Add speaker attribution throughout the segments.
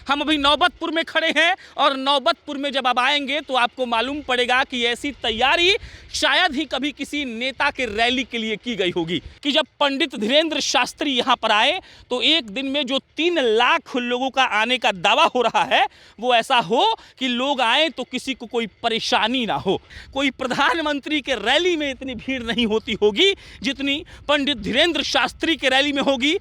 Speaker 1: हम अभी नौबतपुर में खड़े हैं और नौबतपुर में जब आप आएंगे तो आपको मालूम पड़ेगा कि ऐसी तैयारी शायद ही कभी किसी नेता के रैली के लिए की गई होगी कि जब पंडित धीरेन्द्र शास्त्री यहाँ पर आए तो एक दिन में जो 3 लाख लोगों का आने का दावा हो रहा है वो ऐसा हो कि लोग आए तो किसी को कोई परेशानी ना हो। कोई प्रधानमंत्री के रैली में इतनी भीड़ नहीं होती होगी जितनी पंडित धीरेन्द्र शास्त्री के रैली में होगी।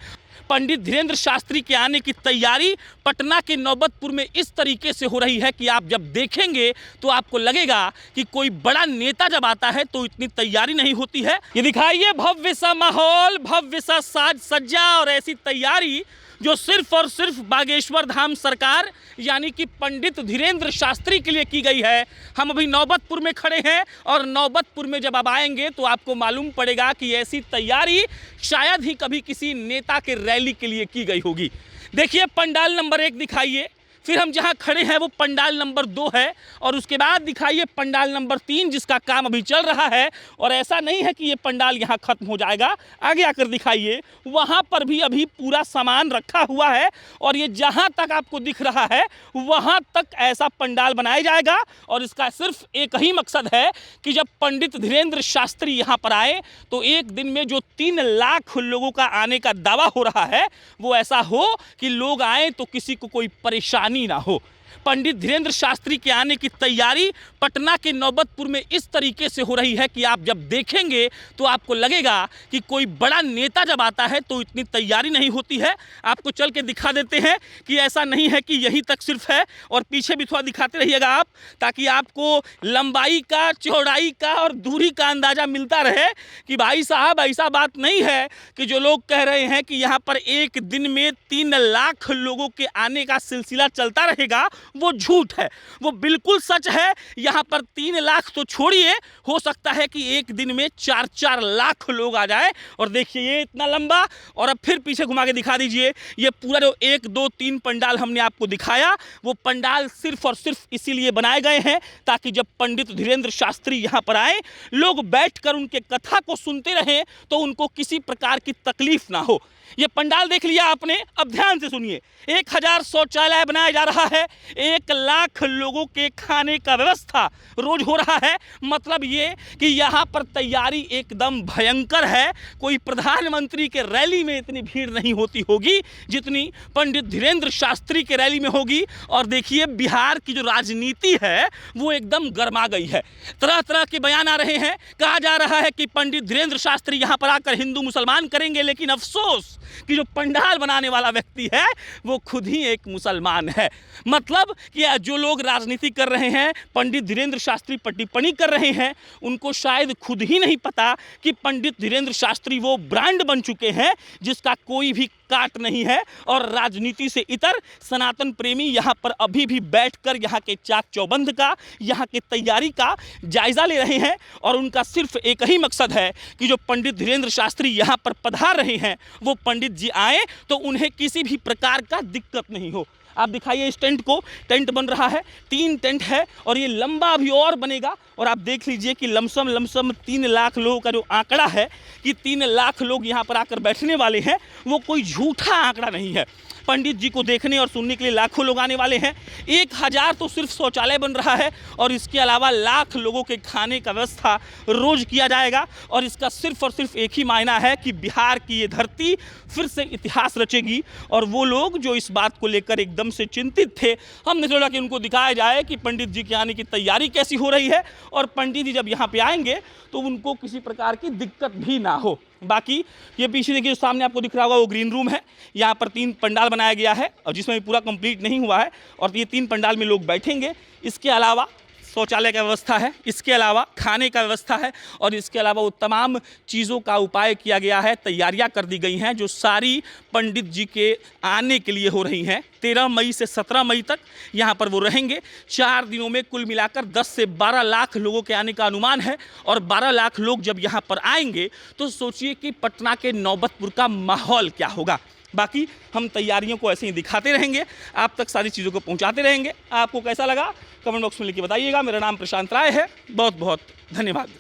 Speaker 1: पंडित धीरेन्द्र शास्त्री के आने की तैयारी पटना के नौबतपुर में इस तरीके से हो रही है कि आप जब देखेंगे तो आपको लगेगा कि कोई बड़ा नेता जब आता है तो इतनी तैयारी नहीं होती है। ये दिखाइए भव्य सा माहौल, भव्य सा साज सज्जा और ऐसी तैयारी जो सिर्फ और सिर्फ बागेश्वर धाम सरकार यानी कि पंडित धीरेन्द्र शास्त्री के लिए की गई है। हम अभी नौबतपुर में खड़े हैं और नौबतपुर में जब आप आएंगे तो आपको मालूम पड़ेगा कि ऐसी तैयारी शायद ही कभी किसी नेता के रैली के लिए की गई होगी। देखिए पंडाल नंबर 1 दिखाइए, फिर हम जहाँ खड़े हैं वो पंडाल नंबर 2 है और उसके बाद दिखाइए पंडाल नंबर 3 जिसका काम अभी चल रहा है। और ऐसा नहीं है कि ये पंडाल यहाँ ख़त्म हो जाएगा, आगे आकर दिखाइए वहाँ पर भी अभी पूरा सामान रखा हुआ है और ये जहाँ तक आपको दिख रहा है वहाँ तक ऐसा पंडाल बनाया जाएगा। और इसका सिर्फ एक ही मकसद है कि जब पंडित धीरेन्द्र शास्त्री यहाँ पर आए तो एक दिन में जो 3 लाख लोगों का आने का दावा हो रहा है वो ऐसा हो कि लोग आए तो किसी को कोई परेशानी ना हो। पंडित धीरेन्द्र शास्त्री के आने की तैयारी पटना के नौबतपुर में इस तरीके से हो रही है कि आप जब देखेंगे तो आपको लगेगा कि कोई बड़ा नेता जब आता है तो इतनी तैयारी नहीं होती है। आपको चल के दिखा देते हैं कि ऐसा नहीं है कि यहीं तक सिर्फ है और पीछे भी थोड़ा दिखाते रहिएगा आप, ताकि आपको लंबाई का, चौड़ाई का और दूरी का अंदाज़ा मिलता रहे कि भाई साहब ऐसा बात नहीं है कि जो लोग कह रहे हैं कि यहाँ पर एक दिन में 3 लाख लोगों के आने का सिलसिला चलता रहेगा वो झूठ है, वो बिल्कुल सच है। यहाँ पर 3 लाख तो छोड़िए, हो सकता है कि एक दिन में 4-4 लाख लोग आ जाए। और देखिए ये इतना लंबा, और अब फिर पीछे घुमा के दिखा दीजिए ये पूरा जो 1 2 3 पंडाल हमने आपको दिखाया वो पंडाल सिर्फ और सिर्फ इसीलिए बनाए गए हैं ताकि जब पंडित धीरेन्द्र शास्त्री यहाँ पर आए लोग बैठकर उनके कथा को सुनते रहें तो उनको किसी प्रकार की तकलीफ ना हो। ये पंडाल देख लिया आपने, अब ध्यान से सुनिए। 1000 शौचालय बनाया जा रहा है, 1 लाख लोगों के खाने का व्यवस्था रोज हो रहा है। मतलब ये कि यहाँ पर तैयारी एकदम भयंकर है। कोई प्रधानमंत्री के रैली में इतनी भीड़ नहीं होती होगी जितनी पंडित धीरेन्द्र शास्त्री के रैली में होगी। और देखिए बिहार की जो राजनीति है वो एकदम गर्मा गई है, तरह तरह के बयान आ रहे हैं। कहा जा रहा है कि पंडित धीरेन्द्र शास्त्री यहाँ पर आकर हिंदू मुसलमान करेंगे, लेकिन अफसोस कि जो पंडाल बनाने वाला व्यक्ति है वो खुद ही एक मुसलमान है। मतलब कि जो लोग राजनीति कर रहे हैं, पंडित धीरेन्द्र शास्त्री पर टिप्पणी कर रहे हैं, उनको शायद खुद ही नहीं पता कि पंडित धीरेन्द्र शास्त्री वो ब्रांड बन चुके हैं जिसका कोई भी काट नहीं है। और राजनीति से इतर सनातन प्रेमी यहाँ पर अभी भी बैठकर यहाँ के चाक चौबंद का, यहाँ की तैयारी का जायजा ले रहे हैं। और उनका सिर्फ एक ही मकसद है कि जो पंडित धीरेन्द्र शास्त्री यहाँ पर पधार रहे हैं वो पंडित जी आए तो उन्हें किसी भी प्रकार का दिक्कत नहीं हो। आप दिखाइए इस टेंट को, टेंट बन रहा है, 3 टेंट है और ये लंबा अभी और बनेगा। और आप देख लीजिए कि लमसम 3 लाख लोगों का जो आंकड़ा है कि 3 लाख लोग यहाँ पर आकर बैठने वाले हैं वो कोई झूठा आंकड़ा नहीं है। पंडित जी को देखने और सुनने के लिए लाखों लोग आने वाले हैं। 1000 तो सिर्फ शौचालय बन रहा है और इसके अलावा लाख लोगों के खाने का व्यवस्था रोज किया जाएगा। और इसका सिर्फ और सिर्फ एक ही मायना है कि बिहार की ये धरती फिर से इतिहास रचेगी। और वो लोग जो इस बात को लेकर एकदम से चिंतित थे, हमने सोचा कि उनको दिखाया जाए कि पंडित जी के आने की तैयारी कैसी हो रही है और पंडित जी जब यहाँ पे आएंगे तो उनको किसी प्रकार की दिक्कत भी ना हो। बाकी ये पीछे देखिए जो सामने आपको दिख रहा होगा वो ग्रीन रूम है। यहाँ पर 3 पंडाल बनाया गया है और जिसमें पूरा कंप्लीट नहीं हुआ है और ये 3 पंडाल में लोग बैठेंगे। इसके अलावा शौचालय का व्यवस्था है, इसके अलावा खाने का व्यवस्था है और इसके अलावा वो तमाम चीज़ों का उपाय किया गया है, तैयारियां कर दी गई हैं जो सारी पंडित जी के आने के लिए हो रही हैं। 13 मई से 17 मई तक यहाँ पर वो रहेंगे। 4 दिनों में कुल मिलाकर 10 से 12 लाख लोगों के आने का अनुमान है। और 12 लाख लोग जब यहाँ पर आएंगे तो सोचिए कि पटना के नौबतपुर का माहौल क्या होगा। बाकी हम तैयारियों को ऐसे ही दिखाते रहेंगे, आप तक सारी चीज़ों को पहुंचाते रहेंगे। आपको कैसा लगा कमेंट बॉक्स में लिख के बताइएगा। मेरा नाम प्रशांत राय है। बहुत बहुत धन्यवाद।